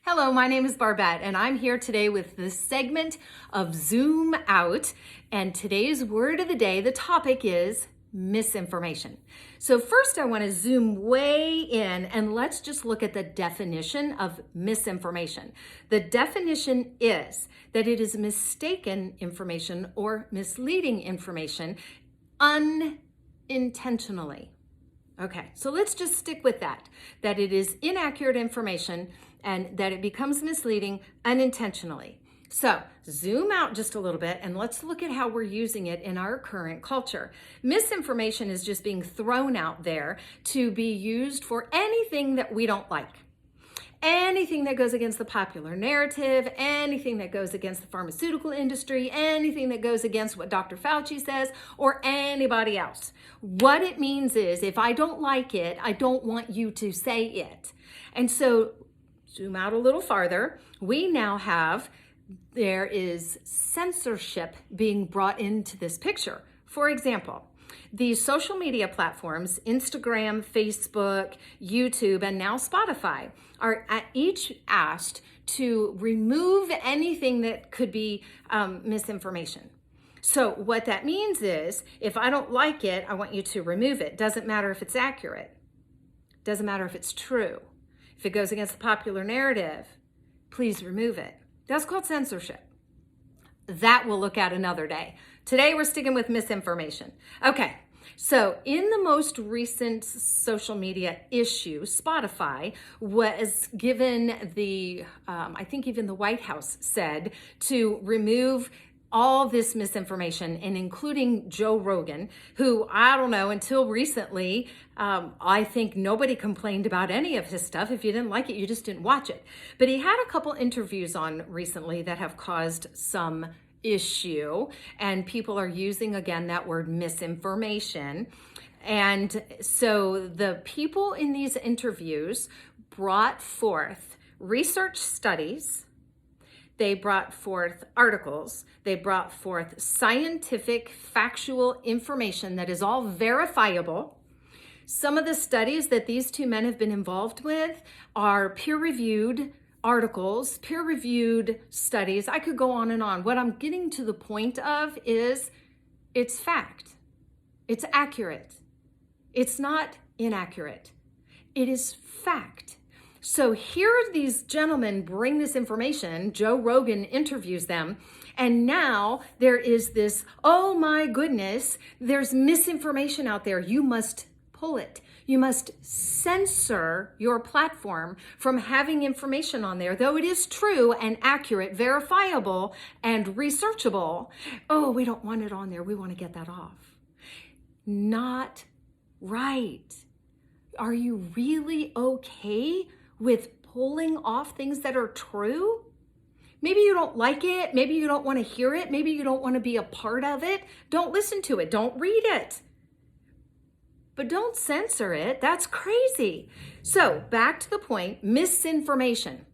Hello, my name is Barbette, and I'm here today with this segment of Zoom Out. And today's word of the day, the topic is misinformation. So first I want to zoom way in and let's just look at the definition of misinformation. The definition is that it is mistaken information or misleading information unintentionally. Okay, so let's just stick with that it is inaccurate information and that it becomes misleading unintentionally. So zoom out just a little bit and let's look at how we're using it in our current culture. Misinformation is just being thrown out there to be used for anything that we don't like. Anything that goes against the popular narrative, anything that goes against the pharmaceutical industry, anything that goes against what Dr. Fauci says, or anybody else. What it means is, if I don't like it, I don't want you to say it. And so, zoom out a little farther, we now have, there is censorship being brought into this picture. For example, these social media platforms, Instagram, Facebook, YouTube, and now Spotify, are each asked to remove anything that could be misinformation. So what that means is, if I don't like it, I want you to remove it. Doesn't matter if it's accurate. Doesn't matter if it's true. If it goes against the popular narrative, please remove it. That's called censorship. That we'll look at another day. Today we're sticking with misinformation. Okay, so in the most recent social media issue, Spotify was given the, I think even the White House said, to remove all this misinformation, and including Joe Rogan, who, I don't know, until recently, I think nobody complained about any of his stuff. If you didn't like it, you just didn't watch it. But he had a couple interviews on recently that have caused some issue, and people are using, again, that word misinformation. And so the people in these interviews brought forth research studies. They brought forth articles. They brought forth scientific, factual information that is all verifiable. Some of the studies that these two men have been involved with are peer-reviewed articles, peer-reviewed studies. I could go on and on. What I'm getting to the point of is it's fact. It's accurate. It's not inaccurate. It is fact. So here these gentlemen bring this information, Joe Rogan interviews them, and now there is this, oh my goodness, there's misinformation out there. You must pull it. You must censor your platform from having information on there, though it is true and accurate, verifiable, and researchable. Oh, we don't want it on there. We want to get that off. Not right. Are you really okay with pulling off things that are true? Maybe you don't like it. Maybe you don't want to hear it. Maybe you don't want to be a part of it. Don't listen to it. Don't read it. But don't censor it. That's crazy. So back to the point, misinformation.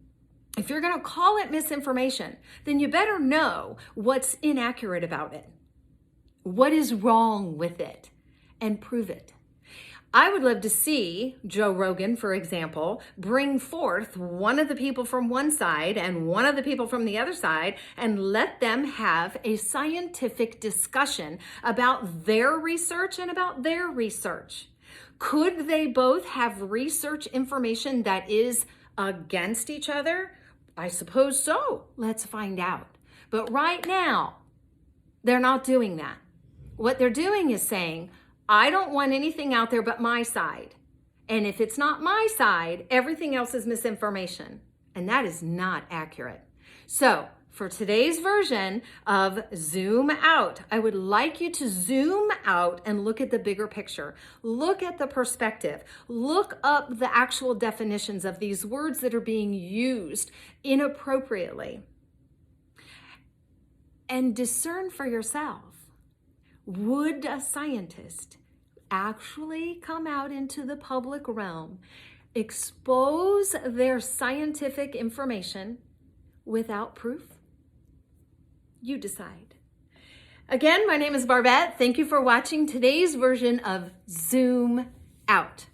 If you're going to call it misinformation, then you better know what's inaccurate about it. What is wrong with it? And prove it. I would love to see Joe Rogan, for example, bring forth one of the people from one side and one of the people from the other side and let them have a scientific discussion about their research and about their research. Could they both have research information that is against each other? I suppose so. Let's find out. But right now, they're not doing that. What they're doing is saying, I don't want anything out there but my side. And if it's not my side, everything else is misinformation. And that is not accurate. So for today's version of Zoom Out, I would like you to zoom out and look at the bigger picture. Look at the perspective. Look up the actual definitions of these words that are being used inappropriately. And discern for yourself. Would a scientist actually come out into the public realm, expose their scientific information without proof? You decide. Again, my name is Barbette. Thank you for watching today's version of Zoom Out.